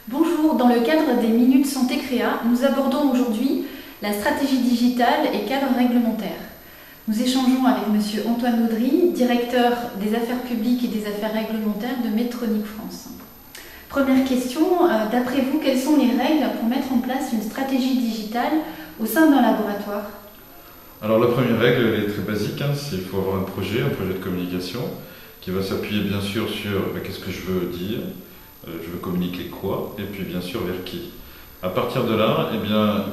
Bonjour, dans le cadre des Minutes Santé Créa, nous abordons aujourd'hui la stratégie digitale et cadre réglementaire. Nous échangeons avec M. Antoine Audry, directeur des affaires publiques et des affaires réglementaires de Medtronic France. Première question, d'après vous, quelles sont les règles pour mettre en place une stratégie digitale au sein d'un laboratoire? Alors la première règle, elle est très basique, c'est qu'il faut avoir un projet de communication qui va s'appuyer bien sûr sur qu'est-ce que je veux dire, je veux communiquer quoi, et puis bien sûr vers qui. À partir de là, il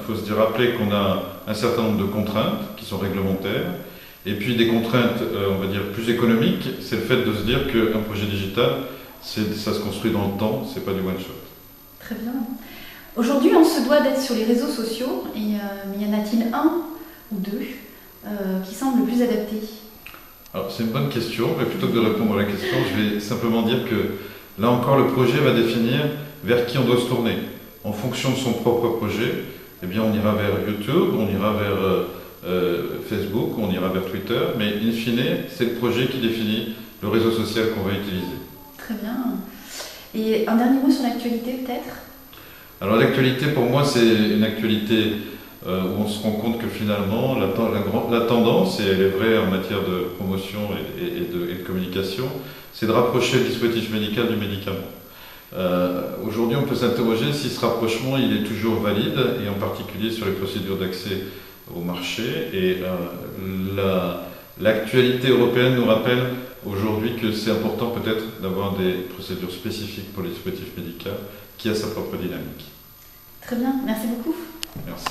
faut se rappeler qu'on a un certain nombre de contraintes qui sont réglementaires, et puis des contraintes, on va dire, plus économiques, c'est le fait de se dire qu'un projet digital, ça se construit dans le temps, c'est pas du one-shot. Très bien. Aujourd'hui, on se doit d'être sur les réseaux sociaux, et y en a-t-il un ou deux qui semblent le plus adaptés? Alors c'est une bonne question, mais plutôt que de répondre à la question, je vais simplement dire que là encore, le projet va définir vers qui on doit se tourner. En fonction de son propre projet, on ira vers YouTube, on ira vers Facebook, on ira vers Twitter, mais in fine, c'est le projet qui définit le réseau social qu'on va utiliser. Très bien. Et un dernier mot sur l'actualité peut-être? Alors l'actualité pour moi c'est une actualité où on se rend compte que finalement la tendance, et elle est vraie en matière de promotion et de communication, c'est de rapprocher le dispositif médical du médicament. Aujourd'hui, on peut s'interroger si ce rapprochement il est toujours valide, et en particulier sur les procédures d'accès au marché. Et l'actualité européenne nous rappelle aujourd'hui que c'est important peut-être d'avoir des procédures spécifiques pour le dispositif médical qui a sa propre dynamique. Très bien, merci beaucoup. Merci.